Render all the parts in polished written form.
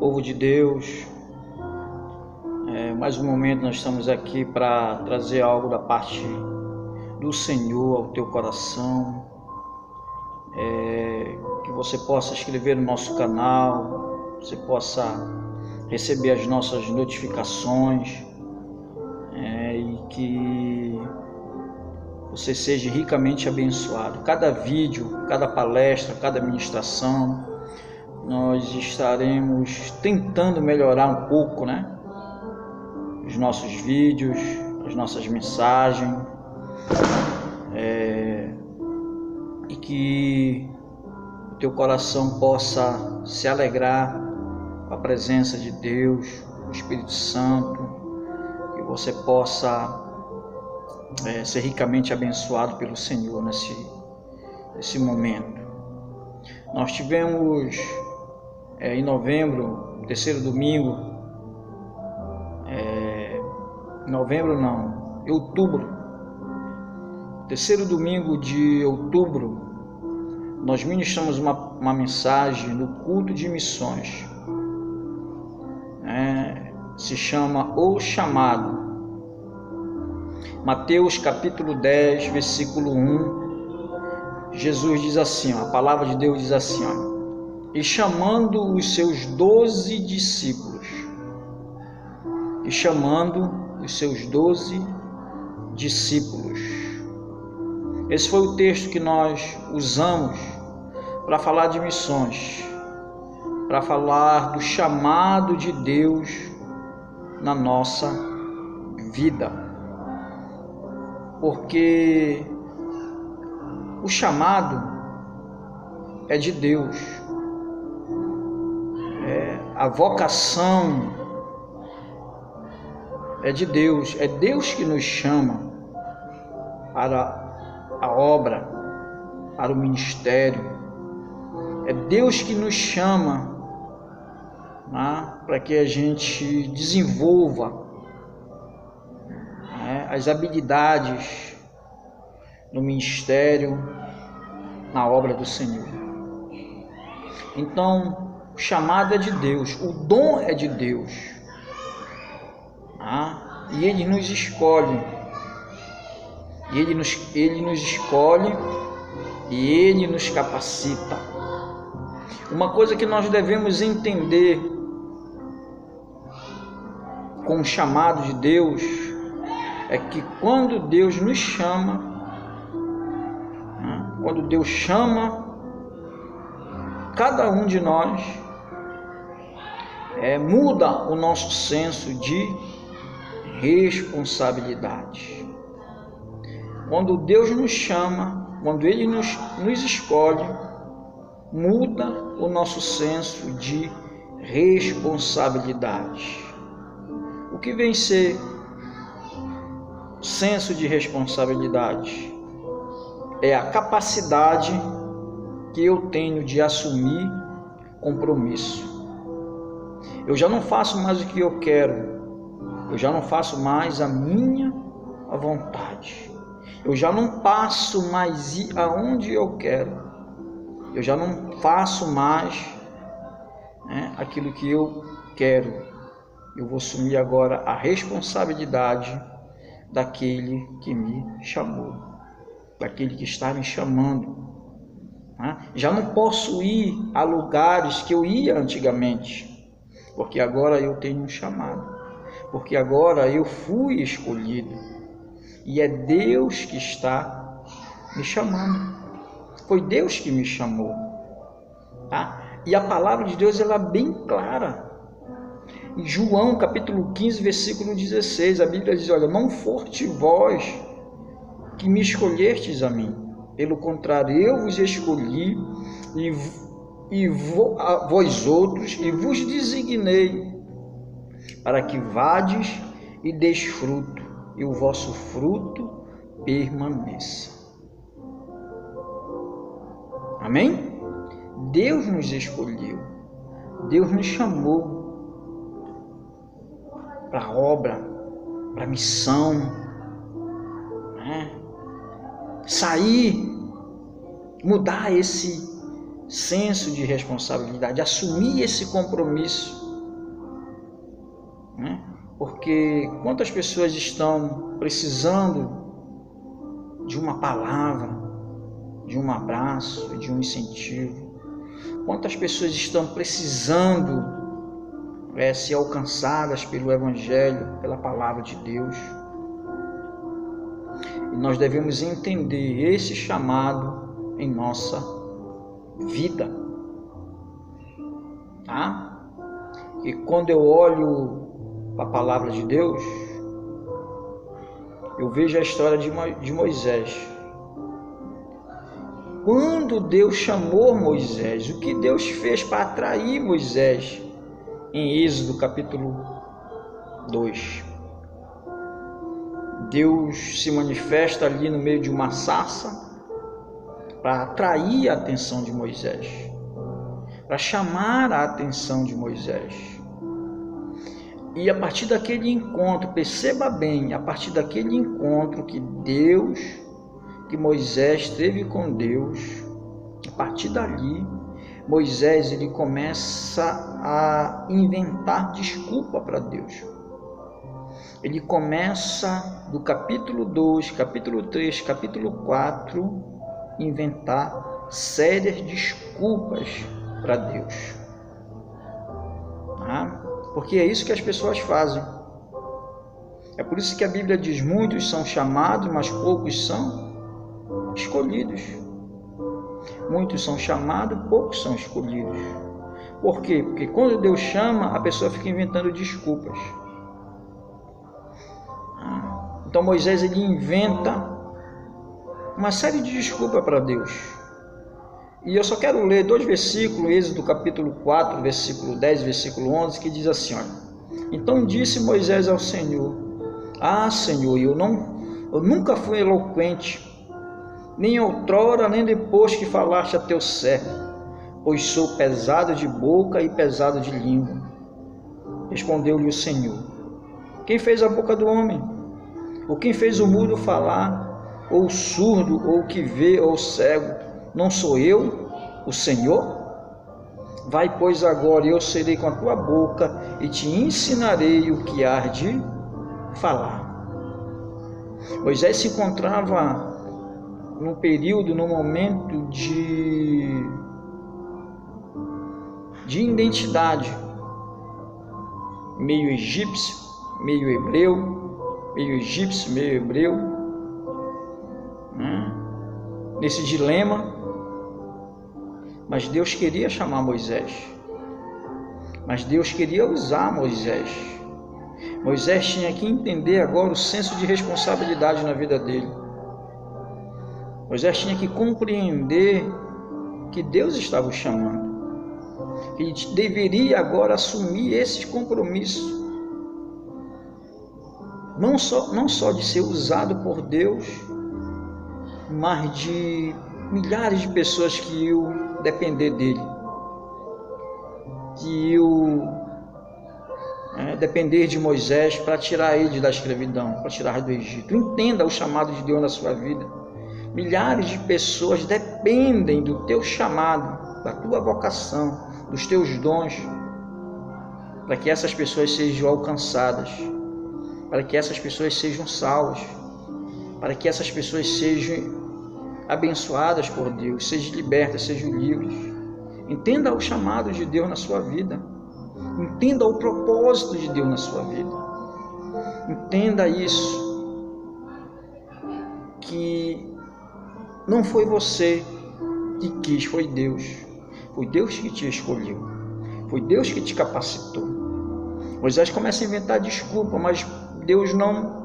Povo de Deus, mais um momento nós estamos aqui para trazer algo da parte do Senhor ao teu coração, que você possa inscrever no nosso canal, você possa receber as nossas notificações, e que você seja ricamente abençoado. Cada vídeo, cada palestra, cada ministração, nós estaremos tentando melhorar um pouco, os nossos vídeos, as nossas mensagens, e que o teu coração possa se alegrar com a presença de Deus, do Espírito Santo, que você possa ser ricamente abençoado pelo Senhor nesse momento. Nós tivemos em novembro, terceiro domingo, outubro, terceiro domingo de outubro, nós ministramos uma mensagem no culto de missões, se chama O Chamado. Mateus capítulo 10, versículo 1, Jesus diz assim, a palavra de Deus diz assim, e chamando os seus 12 discípulos, esse foi o texto que nós usamos para falar de missões, para falar do chamado de Deus na nossa vida, porque o chamado é de Deus, a vocação é de Deus, é Deus que nos chama para a obra, para o ministério, é Deus que nos chama para que a gente desenvolva as habilidades no ministério, na obra do Senhor. Então, o chamado é de Deus, o dom é de Deus, e Ele nos escolhe, Ele nos escolhe e Ele nos capacita. Uma coisa que nós devemos entender com o chamado de Deus é que quando Deus nos chama, cada um de nós muda o nosso senso de responsabilidade. Quando Deus nos chama, quando Ele nos escolhe, muda o nosso senso de responsabilidade. O que vem ser senso de responsabilidade? É a capacidade que eu tenho de assumir compromisso. Eu já não faço mais o que eu quero, eu já não faço mais a minha vontade, eu já não passo mais ir aonde eu quero, eu já não faço mais aquilo que eu quero. Eu vou assumir agora a responsabilidade daquele que me chamou, daquele que está me chamando. Já não posso ir a lugares que eu ia antigamente, porque agora eu tenho um chamado, porque agora eu fui escolhido e é Deus que está me chamando. Foi Deus que me chamou, E a palavra de Deus ela é bem clara. Em João capítulo 15, versículo 16, a Bíblia diz, olha, não foste vós que me escolhestes a mim, pelo contrário, eu vos escolhi vós outros, e vos designei para que vades e deis fruto, e o vosso fruto permaneça. Amém? Deus nos escolheu, Deus nos chamou para a obra, para a missão, sair, mudar esse senso de responsabilidade, assumir esse compromisso né? Porque quantas pessoas estão precisando de uma palavra, de um abraço, de um incentivo? Quantas pessoas estão precisando ser alcançadas pelo Evangelho, pela palavra de Deus? E nós devemos entender esse chamado em nossa vida, tá? E quando eu olho para a palavra de Deus, eu vejo a história de Moisés. Quando Deus chamou Moisés, o que Deus fez para atrair Moisés? Em Êxodo capítulo 2. Deus se manifesta ali no meio de uma sarça para atrair a atenção de Moisés, para chamar a atenção de Moisés. E a partir daquele encontro, perceba bem, a partir daquele encontro que Moisés teve com Deus, a partir dali, Moisés ele começa a inventar desculpa para Deus. Ele começa do capítulo 2, capítulo 3, capítulo 4, inventar sérias desculpas para Deus. Porque é isso que as pessoas fazem. É por isso que a Bíblia diz: muitos são chamados, mas poucos são escolhidos. Muitos são chamados, poucos são escolhidos. Por quê? Porque quando Deus chama, a pessoa fica inventando desculpas. Então Moisés ele inventa uma série de desculpas para Deus. E eu só quero ler 2 versículos, Êxodo capítulo 4, versículo 10, versículo 11, que diz assim, olha: então disse Moisés ao Senhor: Senhor, eu nunca fui eloquente, nem outrora, nem depois que falaste a teu servo, pois sou pesado de boca e pesado de língua. Respondeu-lhe o Senhor: quem fez a boca do homem? Ou quem fez o mudo falar? Ou o surdo, ou o que vê, ou o cego? Não sou eu, o Senhor? Vai, pois, agora, e eu serei com a tua boca e te ensinarei o que hás de falar. Moisés se encontrava num período, num momento de identidade, meio egípcio, meio hebreu, meio egípcio, meio hebreu, nesse dilema. Mas Deus queria chamar Moisés, mas Deus queria usar Moisés. Moisés tinha que entender agora o senso de responsabilidade na vida dele. Moisés tinha que compreender que Deus estava o chamando, que ele deveria agora assumir esse compromisso, não só de ser usado por Deus, mas de milhares de pessoas que iam depender dele, que iam depender de Moisés para tirar ele da escravidão, para tirar do Egito. Entenda o chamado de Deus na sua vida. Milhares de pessoas dependem do teu chamado, da tua vocação, dos teus dons, para que essas pessoas sejam alcançadas, para que essas pessoas sejam salvas, para que essas pessoas sejam abençoadas por Deus, sejam libertas, sejam livres. Entenda o chamado de Deus na sua vida. Entenda o propósito de Deus na sua vida. Entenda isso, que não foi você que quis, foi Deus. Foi Deus que te escolheu. Foi Deus que te capacitou. Moisés começa a inventar desculpa, mas Deus não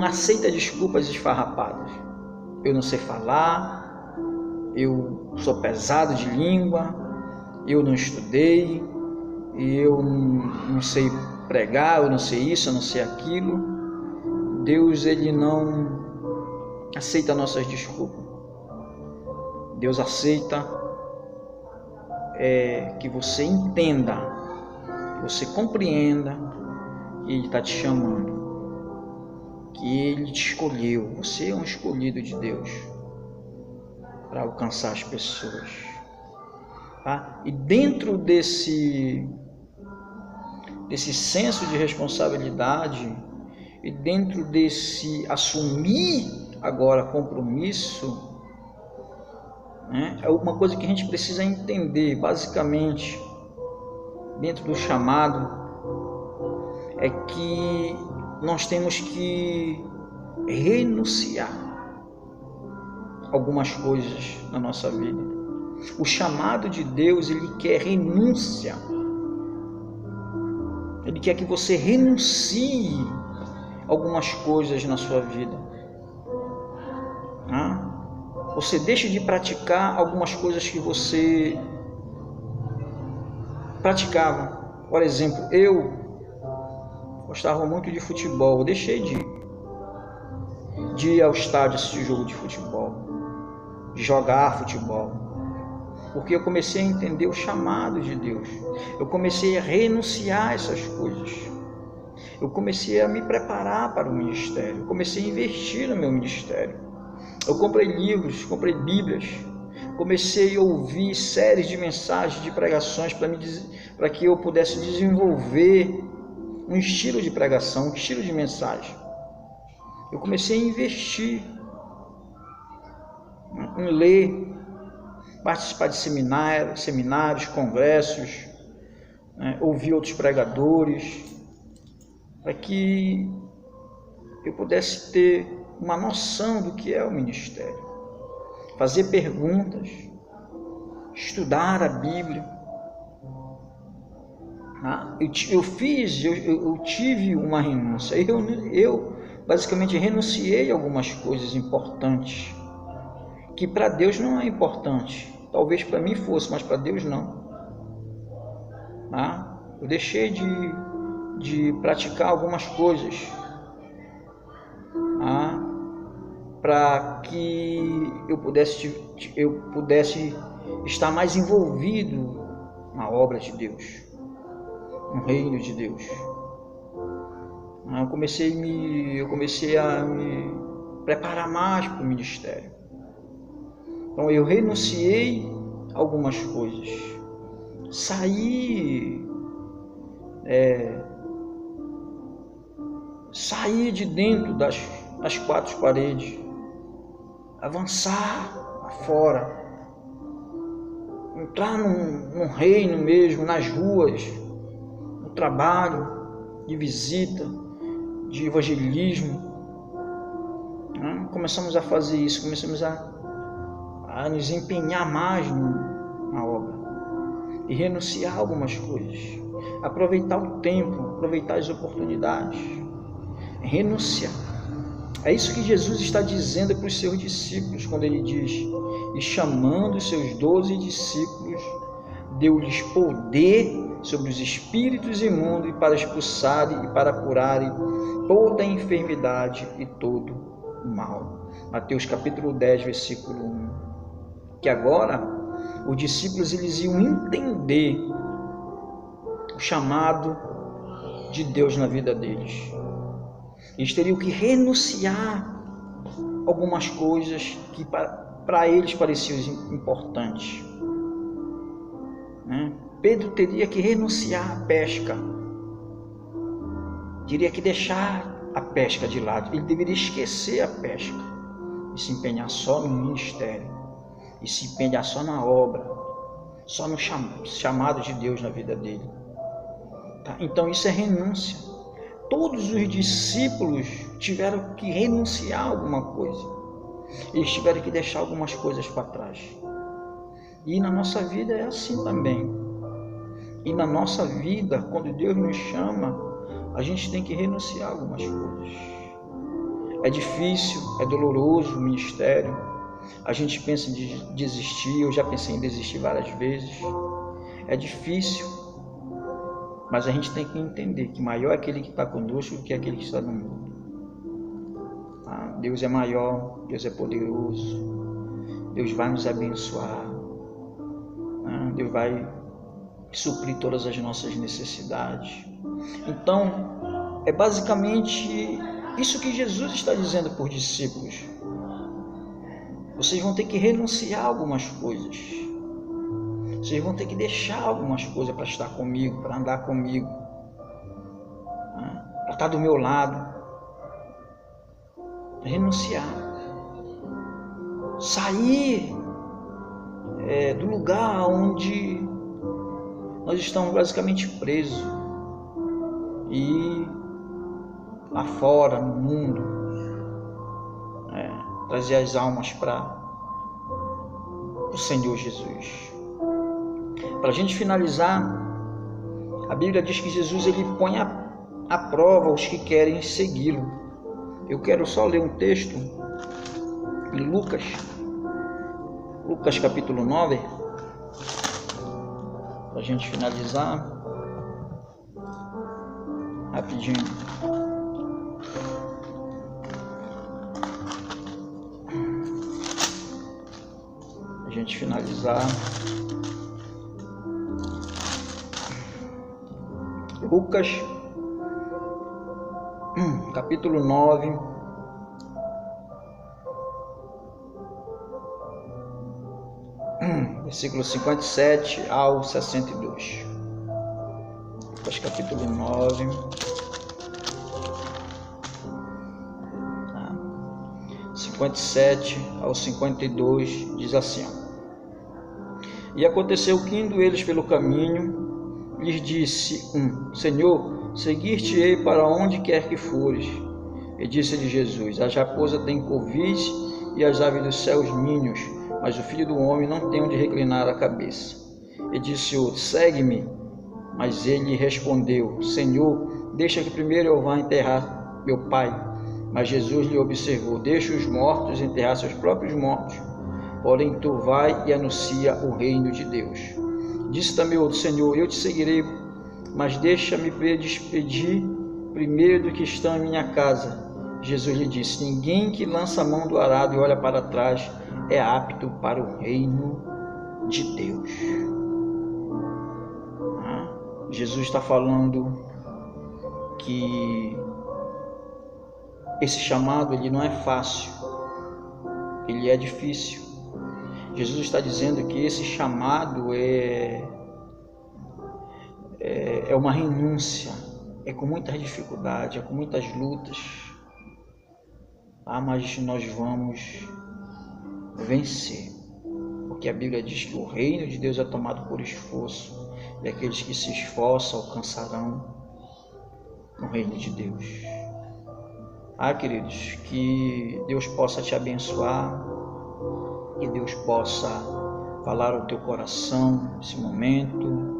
aceita desculpas esfarrapadas. Eu não sei falar, eu sou pesado de língua, eu não estudei, eu não sei pregar, eu não sei isso, eu não sei aquilo. Deus ele não aceita nossas desculpas. Deus aceita que você entenda, que você compreenda que Ele está te chamando, que Ele te escolheu. Você é um escolhido de Deus para alcançar as pessoas, tá? E dentro desse senso de responsabilidade e dentro desse assumir agora compromisso, né, é uma coisa que a gente precisa entender, basicamente, dentro do chamado, é que nós temos que renunciar algumas coisas na nossa vida. O chamado de Deus, ele quer renúncia. Ele quer que você renuncie algumas coisas na sua vida. Você deixe de praticar algumas coisas que você praticava. Por exemplo, eu gostava muito de futebol. Eu deixei de ir ao estádio assistir jogo de futebol, de jogar futebol, porque eu comecei a entender o chamado de Deus. Eu comecei a renunciar a essas coisas. Eu comecei a me preparar para o ministério. Eu comecei a investir no meu ministério. Eu comprei livros, comprei bíblias, comecei a ouvir séries de mensagens, de pregações para que eu pudesse desenvolver um estilo de pregação, um estilo de mensagem. Eu comecei a investir em ler, participar de seminários, congressos, ouvir outros pregadores, para que eu pudesse ter uma noção do que é o ministério, fazer perguntas, estudar a Bíblia. Eu tive uma renúncia. Eu basicamente renunciei a algumas coisas importantes que para Deus não é importante. Talvez para mim fosse, mas para Deus não. Eu deixei de praticar algumas coisas para que eu pudesse estar mais envolvido na obra de Deus, no reino de Deus. Eu comecei a me preparar mais para o ministério. Então eu renunciei a algumas coisas, saí de dentro das quatro paredes, avançar fora, entrar num reino mesmo, nas ruas, no trabalho, de visita, de evangelismo. Começamos a fazer isso, começamos a nos empenhar mais na obra e renunciar a algumas coisas, aproveitar o tempo, aproveitar as oportunidades, renunciar. É isso que Jesus está dizendo para os seus discípulos, quando ele diz: e chamando os seus 12 discípulos, deu-lhes poder sobre os espíritos imundos e para expulsarem e para curarem toda a enfermidade e todo o mal. Mateus capítulo 10, versículo 1. Que agora os discípulos eles iam entender o chamado de Deus na vida deles. Eles teriam que renunciar algumas coisas que para eles pareciam importantes. Pedro teria que renunciar à pesca, teria que deixar a pesca de lado, ele deveria esquecer a pesca e se empenhar só no ministério, e se empenhar só na obra, só no chamado de Deus na vida dele. Então isso é renúncia. Todos os discípulos tiveram que renunciar a alguma coisa, eles tiveram que deixar algumas coisas para trás. E na nossa vida é assim também. E na nossa vida, quando Deus nos chama, a gente tem que renunciar a algumas coisas. É difícil, é doloroso o ministério. A gente pensa em desistir, eu já pensei em desistir várias vezes. É difícil, mas a gente tem que entender que maior é aquele que está conosco do que aquele que está no mundo. Deus é maior, Deus é poderoso, Deus vai nos abençoar, Deus vai suprir todas as nossas necessidades. Então, é basicamente isso que Jesus está dizendo para os discípulos. Vocês vão ter que renunciar a algumas coisas. Vocês vão ter que deixar algumas coisas para estar comigo, para andar comigo. está do meu lado. Renunciar. Sair do lugar onde nós estamos basicamente presos. E lá fora, no mundo, trazer as almas para o Senhor Jesus. Para a gente finalizar, a Bíblia diz que Jesus ele põe à prova os que querem segui-lo. Eu quero só ler um texto em Lucas capítulo 9, para a gente finalizar rapidinho. A gente finalizar. Lucas capítulo 9, versículo 57 ao 62. Lucas capítulo 9, 57 ao 52, diz assim: E aconteceu que, indo eles pelo caminho, lhes disse Senhor, seguir-te-ei para onde quer que fores. E disse-lhe Jesus: As raposas têm covis e as aves dos céus ninhos, mas o Filho do Homem não tem onde reclinar a cabeça. E disse outro: Segue-me. Mas ele respondeu: Senhor, deixa que primeiro eu vá enterrar meu pai. Mas Jesus lhe observou: Deixa os mortos enterrar seus próprios mortos. Porém tu vai e anuncia o reino de Deus. Disse também outro: Senhor, eu te seguirei, mas deixa-me despedir primeiro do que estão em minha casa. Jesus lhe disse: Ninguém que lança a mão do arado e olha para trás é apto para o reino de Deus. Jesus está falando que esse chamado ele não é fácil, ele é difícil. Jesus está dizendo que esse chamado é uma renúncia, é com muita dificuldade, é com muitas lutas, mas nós vamos vencer, porque a Bíblia diz que o reino de Deus é tomado por esforço, e aqueles que se esforçam alcançarão o reino de Deus. Queridos, que Deus possa te abençoar, que Deus possa falar ao teu coração nesse momento.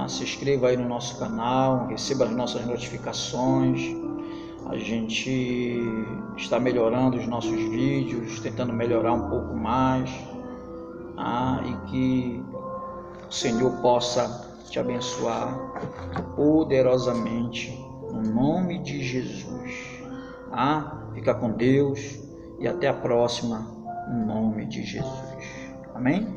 Se inscreva aí no nosso canal, receba as nossas notificações. A gente está melhorando os nossos vídeos, tentando melhorar um pouco mais, e que o Senhor possa te abençoar poderosamente, no nome de Jesus. Fica com Deus e até a próxima, no nome de Jesus. Amém?